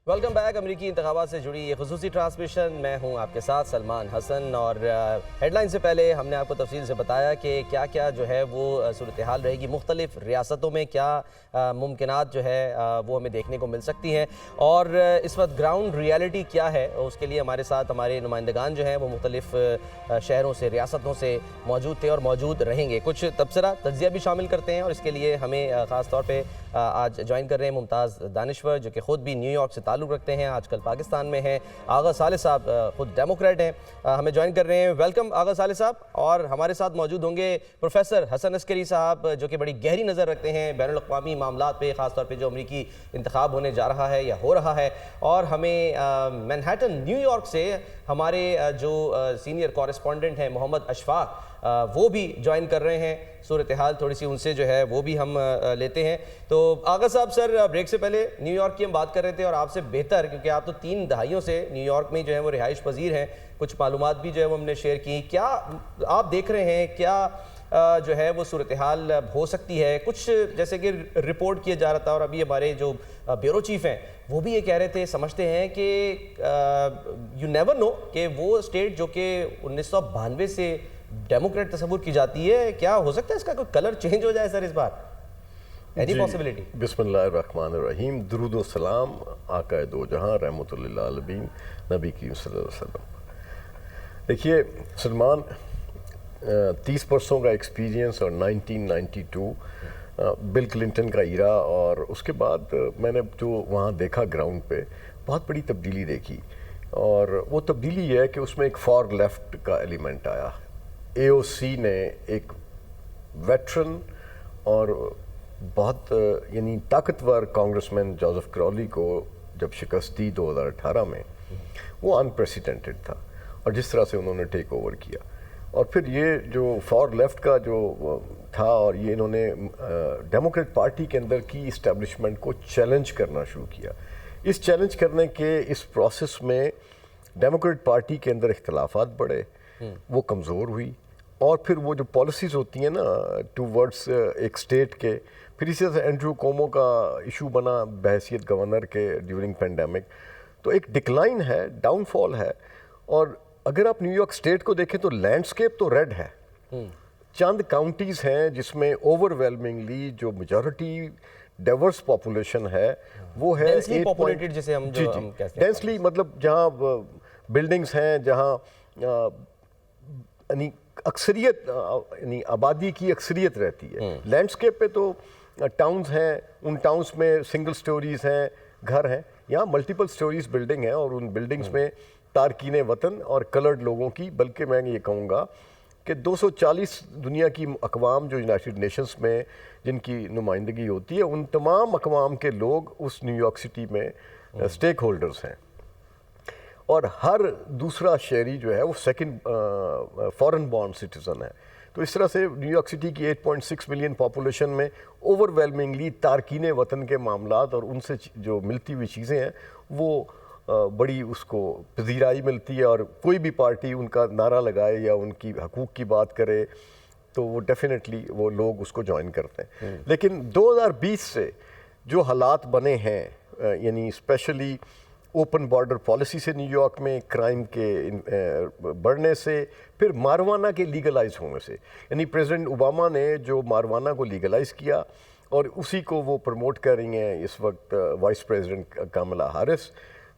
Welcome back. अमरीकी इंतखाबात से जुड़ी ये खुसूसी ट्रांसमिशन, मैं हूं आपके साथ सलमान हसन। और हेडलाइन से पहले हमने आपको तफसील से बताया कि क्या क्या जो है वो सूरत हाल रहेगी मुख्तलिफ रियासतों में, क्या मुमकिनात जो है वो हमें देखने को मिल सकती हैं और इस वक्त ग्राउंड रियलिटी क्या है। उसके लिए हमारे साथ हमारे नुमाइंदगान जो हैं वो मुख्तलिफ शहरों से, रियासतों से मौजूद थे और मौजूद रहेंगे। कुछ तबसरा तज्जिया भी शामिल करते हैं और इसके लिए हमें ख़ास तौर पर आज ज्वाइन कर रहे हैं मुमताज़ दानिश्वर, जो कि ख़ुद भी न्यूयॉर्क से ताल्लुक़ रखते हैं, आजकल पाकिस्तान में हैं। आगा साले साहब ख़ुद डेमोक्रेट हैं, हमें ज्वाइन कर रहे हैं। वेलकम आगा साले साहब। और हमारे साथ मौजूद होंगे प्रोफेसर हसन अस्करी साहब, जो कि बड़ी गहरी नज़र रखते हैं बैनुल-अक़वामी मामलात पे, ख़ास तौर पे जो अमरीकी इंतखाब होने जा रहा है या हो रहा है। और हमें मैनहट्टन न्यूयॉर्क से हमारे जो सीनियर कॉरेस्पॉन्डेंट हैं मोहम्मद अशफाक, वो भी ज्वाइन कर रहे हैं। सूरत हाल थोड़ी सी उनसे जो है वो भी हम लेते हैं। तो आगा साहब, सर ब्रेक से पहले न्यूयॉर्क की हम बात कर रहे थे और आपसे बेहतर, क्योंकि आप तो 3 दहाइयों से न्यूयॉर्क में जो है वो रिहाइश पजीर हैं, कुछ मालूमात भी जो है वो हमने शेयर की। क्या आप देख रहे हैं, क्या जो है वो सूरत हाल हो सकती है? कुछ जैसे कि रिपोर्ट किया जा रहा था और अभी हमारे जो ब्यूरो चीफ हैं वो भी ये कह रहे थे, समझते हैं कि यू नेवर नो कि वो स्टेट जो कि 1992 से डेमोक्रेट तस्वुर की जाती है, क्या हो सकता है इसका कोई कलर चेंज हो जाए सर इस बार? Any possibility? बिस्मिल्लाहिर्रहमानिर्रहीम, दुरूद व सलाम आका दो जहां रहमतुल लिल आलमीन नबी करीम सल्लल्लाहु अलैहि वसल्लम। देखिए सलमान, 30 वर्षों का एक्सपीरियंस और 1992 बिल क्लिंटन का ईरा, और उसके बाद मैंने जो वहाँ देखा ग्राउंड पे, बहुत बड़ी तब्दीली देखी। और वो तब्दीली ये है कि उसमें एक फॉर लेफ्ट का एलिमेंट आया। AOC ने एक वेटरन और बहुत यानी ताकतवर कांग्रेसमैन जोसेफ क्रॉली को जब शिकस्त दी 2018 में, वो अनप्रेसिडेंटेड था। और जिस तरह से उन्होंने टेक ओवर किया, और फिर ये जो फॉर लेफ्ट का जो था, और ये इन्होंने डेमोक्रेट पार्टी के अंदर की इस्टेब्लिशमेंट को चैलेंज करना शुरू किया। इस चैलेंज करने के इस प्रोसेस में डेमोक्रेट पार्टी के अंदर इख्तलाफात बढ़े, वो कमज़ोर हुई। और फिर वो जो पॉलिसीज़ होती हैं ना टूवर्ड्स एक स्टेट के, फिर इसी तरह से एंड्रू कोमो का इशू बना बहैसियत गवर्नर के ड्यूरिंग पेंडेमिक। तो एक डिक्लाइन है, डाउनफॉल है। और अगर आप न्यूयॉर्क स्टेट को देखें तो लैंडस्केप तो रेड है। चंद काउंटीज़ हैं जिसमें ओवरवेलमिंगली जो मेजॉरिटी डाइवर्स पॉपुलेशन है वो है डेंसली पॉपुलेटेड, जिसे हम जो हम कहते हैं डेंसली, मतलब जहाँ बिल्डिंग्स हैं, जहाँ यानी अक्सरियत, यानी आबादी की अक्सरियत रहती है। लैंडस्केप पे तो टाउन्स हैं, उन टाउन्स में सिंगल स्टोरीज हैं, घर हैं। यहाँ मल्टीपल स्टोरीज बिल्डिंग हैं, और उन बिल्डिंग्स में तारकीन वतन और कलर्ड लोगों की, बल्कि मैं ये कहूँगा कि 240 दुनिया की अक़वाम जो यूनाइटेड नेशंस में जिनकी नुमाइंदगी होती है, उन तमाम अक़वाम के लोग उस न्यूयॉर्क सिटी में स्टेक होल्डर्स हैं। और हर दूसरा शहरी जो है वो सेकंड फॉरेन बॉर्न सिटीज़न है। तो इस तरह से न्यूयॉर्क सिटी की 8.6 मिलियन पॉपुलेशन में ओवरवेलमिंगली तारकीन वतन के मामलात और उनसे जो मिलती हुई चीज़ें हैं वो बड़ी उसको पजीराई मिलती है। और कोई भी पार्टी उनका नारा लगाए या उनकी हकूक़ की बात करे तो वो डेफिनेटली वो लोग उसको ज्वाइन करते हैं। लेकिन 2020 से जो हालात बने हैं, यानी स्पेशली ओपन बॉर्डर पॉलिसी से, न्यूयॉर्क में क्राइम के बढ़ने से, फिर मारवाना के लीगलाइज होने से, यानी प्रेसिडेंट ओबामा ने जो मारवाना को लीगलाइज किया और उसी को वो प्रमोट कर रही हैं इस वक्त वाइस प्रेसिडेंट कामला हारिस।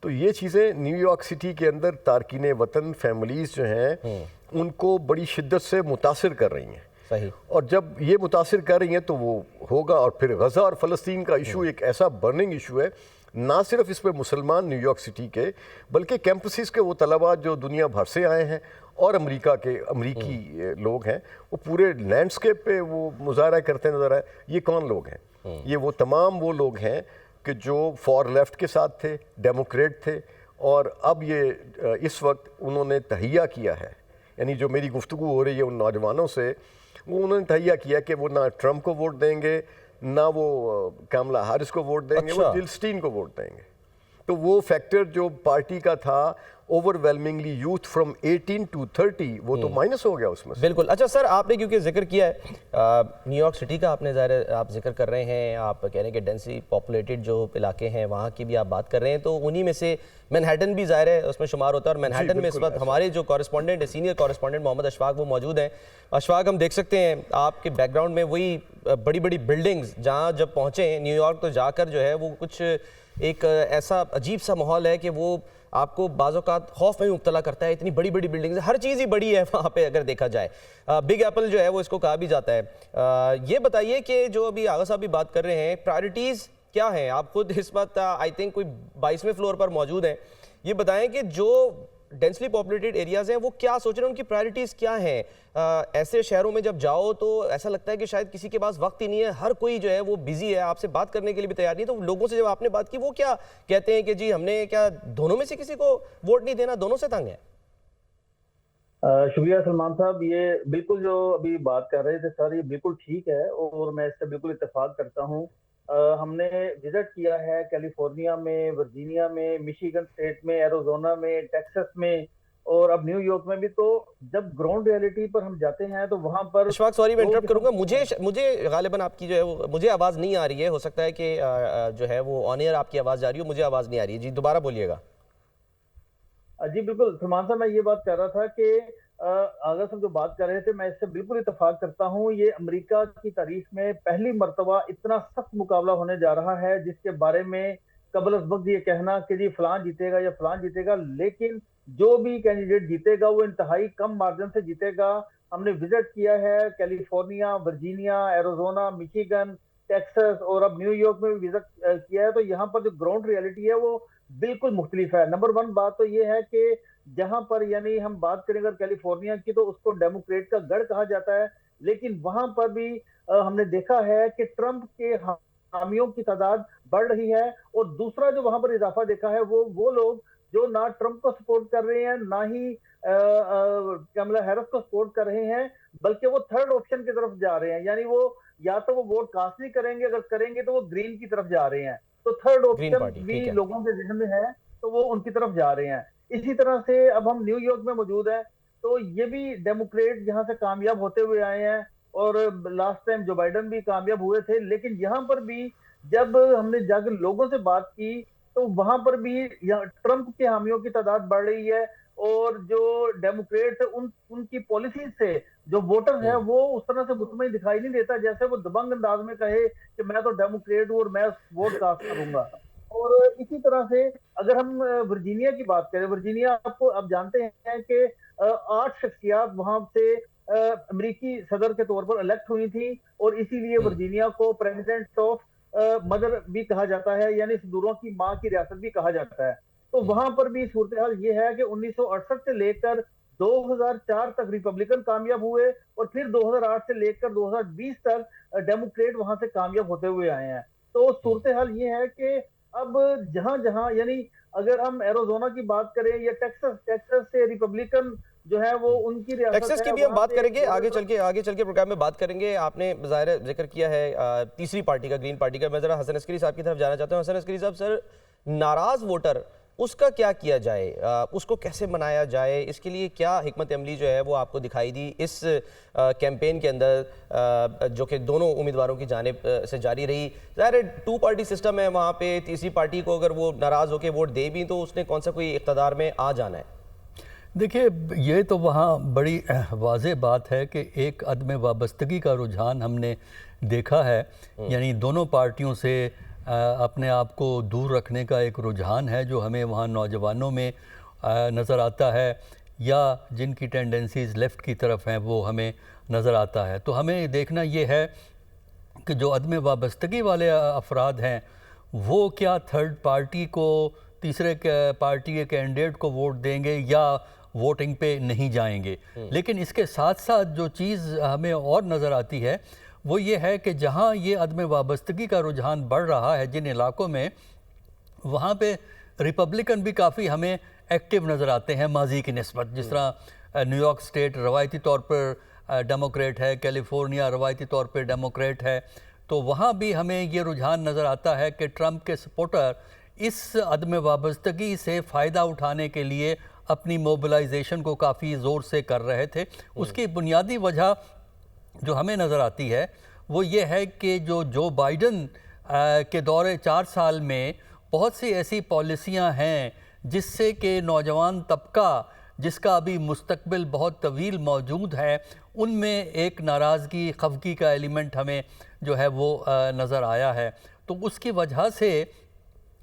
तो ये चीज़ें न्यूयॉर्क सिटी के अंदर तारकीन वतन फैमिलीज़ जो हैं उनको बड़ी शिद्दत से मुतासिर कर रही हैं। सही। और जब ये मुतासिर कर रही हैं तो वो होगा। और फिर गज़ा और फ़लस्तीन का इशू एक ऐसा बर्निंग इशू है, ना सिर्फ इस पर मुसलमान न्यूयॉर्क सिटी के, बल्कि कैंपसेस के वो तलबा जो दुनिया भर से आए हैं और अमरीकी लोग हैं, वो पूरे लैंडस्केप पे वो मुजाहरा करते नज़र आए। ये कौन लोग हैं? ये वो तमाम वो लोग हैं कि जो फॉर लेफ्ट के साथ थे, डेमोक्रेट थे, और अब ये इस वक्त उन्होंने तहिया किया है, यानी जो मेरी गुफ्तगू हो रही है उन नौजवानों से, वो उन्होंने तहिया किया कि वो ना ट्रंप को वोट देंगे, ना वो कामला हारिस को वोट देंगे। अच्छा। वो जिल स्टीन को वोट देंगे। तो वो फैक्टर जो पार्टी का था ओवरवेलमिंगली यूथ फ्रॉम 18 to 30 वो तो माइनस हो गया उसमें से। बिल्कुल। अच्छा सर, आपने क्योंकि जिक्र किया है न्यूयॉर्क सिटी का, आपने ज़ाहिर आप जिक्र कर रहे हैं, आप कह रहे हैं कि डेंसली पॉपुलेटेड जो इलाके हैं वहाँ की भी आप बात कर रहे हैं, तो उन्हीं में से मैनहट्टन भी ज़ाहिर है उसमें शुमार होता है। और मैनहट्टन में इस वक्त हमारे जो कॉरेस्पॉन्डेंट है, सीनियर कॉरेस्पॉन्डेंट मोहम्मद अशफाक, वो मौजूद हैं। अशफाक, हम देख सकते हैं आपके बैकग्राउंड में वही बड़ी बड़ी बिल्डिंग्स, जहाँ जब पहुँचे न्यूयॉर्क तो जाकर जो है वो कुछ एक ऐसा अजीब सा माहौल है कि वो आपको बाज़-औक़ात खौफ में मुब्तला करता है। इतनी बड़ी बड़ी बिल्डिंग्स, हर चीज़ ही बड़ी है वहाँ पे अगर देखा जाए। बिग एप्पल जो है वो इसको कहा भी जाता है। ये बताइए कि जो अभी आगा साहब भी बात कर रहे हैं, प्रायोरिटीज़ क्या हैं? आप खुद इस वक्त आई थिंक कोई 22वें फ्लोर पर मौजूद हैं। ये बताएं कि जो डेंसली पॉपुलेटेड एरियाज़ हैं वो क्या सोच रहे हैं, उनकी प्रायोरिटीज़ क्या हैं? ऐसे शहरों में जब जाओ तो ऐसा लगता है कि शायद किसी के पास वक्त ही नहीं है, हर कोई जो है वो बिजी है, आपसे बात करने के लिए भी तैयार नहीं। तो लोगों से जब आपने बात की, वो क्या कहते हैं कि जी हमने क्या दोनों में से किसी को वोट नहीं देना, दोनों से तंग है? शुक्रिया सलमान साहब, ये बिल्कुल जो अभी बात कर रहे थे सर, ये बिल्कुल ठीक है और मैं इससे बिल्कुल इत्तेफाक करता हूँ। हमने विजिट किया है कैलिफोर्निया में, वर्जीनिया में, मिशिगन स्टेट में, एरिज़ोना में, टेक्सास में और अब न्यूयॉर्क में भी। तो जब ग्राउंड रियलिटी पर हम जाते हैं तो वहां पर अशफाक, सॉरी मैं इंटरप्ट करूंगा, मुझे गालिबन आपकी जो है मुझे आवाज़ नहीं आ रही है। हो सकता है कि जो है वो ऑन एयर आपकी आवाज़ जा रही हो, मुझे आवाज़ नहीं आ रही है। जी दोबारा बोलिएगा। जी बिल्कुल सलमान साहब, मैं ये बात कर रहा था कि आगा साहब जो बात कर रहे थे, मैं इससे बिल्कुल इत्तेफाक करता हूँ। ये अमेरिका की तारीख में पहली मर्तबा इतना सख्त मुकाबला होने जा रहा है जिसके बारे में कबल अज़ वक्त ये कहना कि जी फलां जीतेगा या फलां जीतेगा, लेकिन जो भी कैंडिडेट जीतेगा वो इंतहाई कम मार्जिन से जीतेगा। हमने विजिट किया है California, Virginia, Arizona, Michigan, Texas और अब न्यूयॉर्क में भी विजिट किया है। तो यहाँ पर जो ग्राउंड रियलिटी है वो बिल्कुल मुख्तलिफ है। नंबर वन बात तो ये है कि जहां पर यानी हम बात करें अगर कैलिफोर्निया की तो उसको डेमोक्रेट का गढ़ कहा जाता है, लेकिन वहां पर भी हमने देखा है कि ट्रंप के हामियों की तादाद बढ़ रही है। और दूसरा जो वहां पर इजाफा देखा है वो लोग जो ना ट्रंप को सपोर्ट कर रहे हैं, ना ही कमला हैरिस को सपोर्ट कर रहे हैं, बल्कि वो थर्ड ऑप्शन की तरफ जा रहे हैं। यानी वो या तो वो वोट कास्ट नहीं करेंगे, अगर करेंगे तो वो ग्रीन की तरफ जा रहे हैं। तो थर्ड ऑप्शन भी लोगों के जहन में है तो वो उनकी तरफ जा रहे हैं। इसी तरह से अब हम न्यूयॉर्क में मौजूद हैं तो ये भी डेमोक्रेट यहाँ से कामयाब होते हुए आए हैं और लास्ट टाइम जो बाइडन भी कामयाब हुए थे। लेकिन यहाँ पर भी जब हमने जाकर लोगों से बात की तो वहां पर भी ट्रंप के हामियों की तादाद बढ़ रही है और जो डेमोक्रेट उनकी पॉलिसी से जो वोटर है वो उस तरह से मुतमईन दिखाई नहीं देता जैसे वो दबंग अंदाज में कहे कि मैं तो डेमोक्रेट हूं और मैं वोट कास्ट करूंगा। और इसी तरह से अगर हम वर्जीनिया की बात करें, वर्जीनिया आपको अब जानते हैं कि 8 शख्सियात वहां से अमेरिकी सदर के तौर पर इलेक्ट हुई थी और इसीलिए वर्जीनिया को प्रेसिडेंट ऑफ मदर भी कहा जाता है, यानी सुदूरों की माँ की रियासत भी कहा जाता है। तो वहां पर भी सूरत हाल ये है कि 1968 से लेकर 2004 तक रिपब्लिकन कामयाब हुए और फिर 2008 से लेकर 2020 तक डेमोक्रेट वहां से कामयाब होते हुए आए हैं। तो सूरत हाल ये है कि अब जहां जहां यानी अगर हम एरिज़ोना की बात करें या टेक्सास से रिपब्लिकन जो है वो उनकी रियासत टेक्सास की भी हम बात करेंगे, आगे चल के प्रोग्राम में बात करेंगे। आपने ज़ाहिर जिक्र किया है तीसरी पार्टी का, ग्रीन पार्टी का। मैं जरा हसन अस्करी साहब की तरफ जाना चाहता हूँ। हसन अस्करी साहब, सर नाराज वोटर उसका क्या किया जाए, उसको कैसे मनाया जाए, इसके लिए क्या हिकमत अमली जो है वो आपको दिखाई दी इस कैंपेन के अंदर जो कि दोनों उम्मीदवारों की जानिब से जारी रही? ज़ाहिर 2 पार्टी सिस्टम है वहाँ पे, तीसरी पार्टी को अगर वो नाराज़ होकर वोट दे भी तो उसने कौन सा कोई इक़्तिदार में आ जाना है? देखिए, ये तो वहाँ बड़ी वाज़ेह बात है कि एक अदम वाबस्तगी का रुझान हमने देखा है, यानी दोनों पार्टियों से अपने आप को दूर रखने का एक रुझान है जो हमें वहाँ नौजवानों में नज़र आता है या जिनकी टेंडेंसीज़ लेफ़्ट की तरफ हैं वो हमें नज़र आता है। तो हमें देखना ये है कि जो अदम वाबस्तगी वाले अफराद हैं वो क्या थर्ड पार्टी को, तीसरे पार्टी के कैंडिडेट को वोट देंगे या वोटिंग पे नहीं जाएंगे। लेकिन इसके साथ साथ जो चीज़ हमें और नज़र आती है वो ये है कि जहाँ ये अदम वाबस्तगी का रुझान बढ़ रहा है जिन इलाकों में, वहाँ पे रिपब्लिकन भी काफ़ी हमें एक्टिव नज़र आते हैं माजी की निस्बत। जिस तरह न्यूयॉर्क स्टेट रवायती तौर पर डेमोक्रेट है, कैलिफोर्निया रवायती तौर पर डेमोक्रेट है, तो वहाँ भी हमें ये रुझान नज़र आता है कि ट्रंप के सपोर्टर इस अदम वाबस्तगी से फ़ायदा उठाने के लिए अपनी मोबिलाइजेशन को काफ़ी ज़ोर से कर रहे थे। उसकी बुनियादी वजह जो हमें नज़र आती है वो ये है कि जो बाइडन के दौरे 4 साल में बहुत सी ऐसी पॉलिसियां हैं जिससे कि नौजवान तबका जिसका अभी मुस्तकबिल बहुत तवील मौजूद है, उनमें एक नाराज़गी खफगी का एलिमेंट हमें जो है वो नज़र आया है। तो उसकी वजह से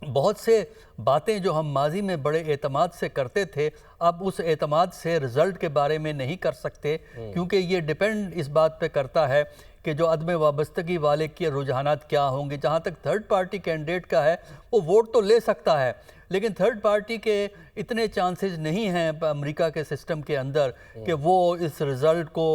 बहुत से बातें जो हम माजी में बड़े एतमाद से करते थे, अब उस एतमाद से रिज़ल्ट के बारे में नहीं कर सकते, क्योंकि ये डिपेंड इस बात पे करता है कि जो अदम वाबस्तगी वाले के रुझानात क्या होंगे। जहाँ तक थर्ड पार्टी कैंडिडेट का है, वो वोट तो ले सकता है, लेकिन थर्ड पार्टी के इतने चांसेस नहीं हैं अमेरिका के सिस्टम के अंदर कि वो इस रिज़ल्ट को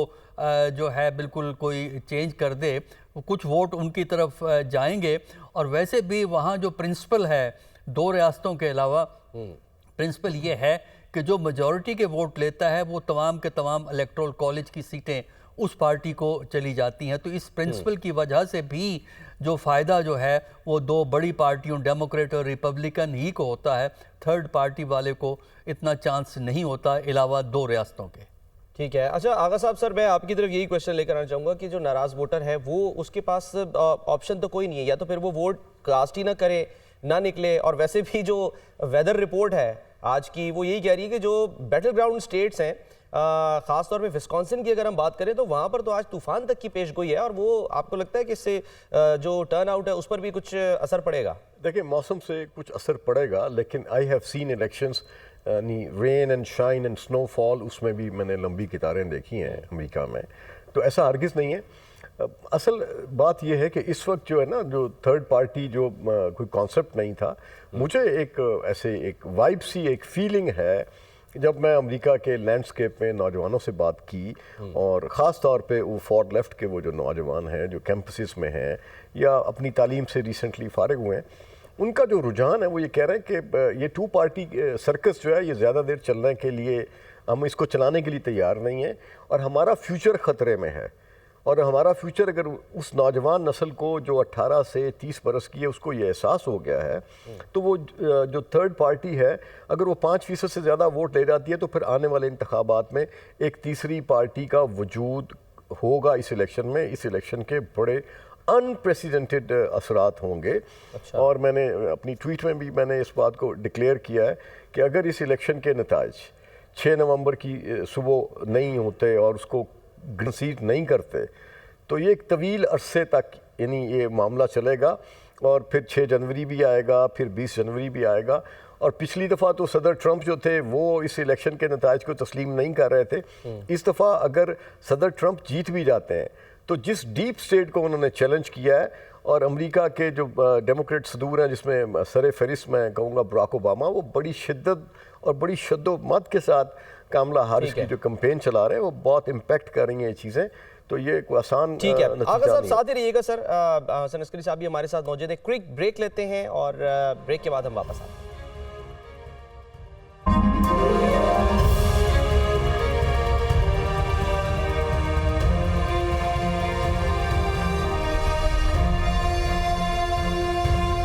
जो है बिल्कुल कोई चेंज कर दे। कुछ वोट उनकी तरफ जाएंगे, और वैसे भी वहाँ जो प्रिंसिपल है 2 रियासतों के अलावा, प्रिंसिपल ये है कि जो मेजॉरिटी के वोट लेता है वो तमाम के तमाम इलेक्टोरल कॉलेज की सीटें उस पार्टी को चली जाती हैं। तो इस प्रिंसिपल की वजह से भी जो फ़ायदा जो है वो 2 बड़ी पार्टियों डेमोक्रेट और रिपब्लिकन ही को होता है, थर्ड पार्टी वाले को इतना चांस नहीं होता अलावा 2 रियासतों के। ठीक है। अच्छा आगा साहब, सर मैं आपकी तरफ यही क्वेश्चन लेकर आना चाहूँगा कि जो नाराज़ वोटर है वो उसके पास ऑप्शन तो कोई नहीं है, या तो फिर वो वोट कास्ट ही ना करे, ना निकले। और वैसे भी जो वेदर रिपोर्ट है आज की वो यही कह रही है कि जो बैटल ग्राउंड स्टेट्स हैं, ख़ासतौर पे विस्कॉन्सिन की अगर हम बात करें तो वहाँ पर तो आज तूफ़ान तक की पेश गोई है। और वो आपको लगता है कि इससे जो टर्न आउट है उस पर भी कुछ असर पड़ेगा? देखिए, मौसम से कुछ असर पड़ेगा, लेकिन I have seen elections rain and shine and snowfall, उसमें भी मैंने लंबी कतारें देखी हैं अमेरिका में। तो ऐसा हरगिज़ नहीं है। असल बात यह है कि इस वक्त जो है ना, जो थर्ड पार्टी जो कोई कॉन्सेप्ट नहीं था, मुझे एक ऐसे एक वाइब सी एक फीलिंग है जब मैं अमेरिका के लैंडस्केप में नौजवानों से बात की, और ख़ास तौर पे वो फॉर लेफ्ट के वो जो नौजवान हैं जो कैंपसेस में हैं या अपनी तालीम से रिसेंटली फारिग हुए हैं, उनका जो रुझान है वो ये कह रहे हैं कि ये 2 पार्टी सर्कस जो है ये ज़्यादा देर चलने के लिए, हम इसको चलाने के लिए तैयार नहीं हैं, और हमारा फ्यूचर ख़तरे में है। और हमारा फ्यूचर अगर उस नौजवान नस्ल को जो 18 से 30 बरस की है उसको ये एहसास हो गया है, तो वो जो थर्ड पार्टी है अगर वो 5% से ज़्यादा वोट ले जाती है तो फिर आने वाले इंतखाबात में एक तीसरी पार्टी का वजूद होगा इस इलेक्शन में। इस इलेक्शन के बड़े अनप्रेसिडेंटेड असरात होंगे। अच्छा। और मैंने अपनी ट्वीट में भी मैंने इस बात को डिक्लेयर किया है कि अगर इस इलेक्शन के नताइज 6 नवंबर की सुबह नहीं होते और उसको कंसीड नहीं करते तो ये एक तवील अरसे तक यानी ये मामला चलेगा, और फिर 6 जनवरी भी आएगा, फिर 20 जनवरी भी आएगा। और पिछली दफ़ा तो सदर ट्रंप जो थे वो इस इलेक्शन के नताइज को तस्लीम नहीं कर रहे थे। इस दफ़ा अगर सदर ट्रंप जीत भी जाते हैं तो जिस डीप स्टेट को उन्होंने चैलेंज किया है, और अमेरिका के जो डेमोक्रेट सदूर हैं जिसमें सर फहरिस्त मैं कहूँगा बराक ओबामा, वो बड़ी शिद्दत और बड़ी शद्दोमत के साथ कामला हारिस की जो कैंपेन चला रहे हैं वो बहुत इम्पैक्ट कर रही हैं ये चीज़ें। तो ये कोई आसान ठीक है। आगा साहब साथ ही रहिएगा। सर हसन अस्करी साहब भी हमारे साथ मौजूद हैं। क्विक ब्रेक लेते हैं और ब्रेक के बाद हम वापस आते हैं।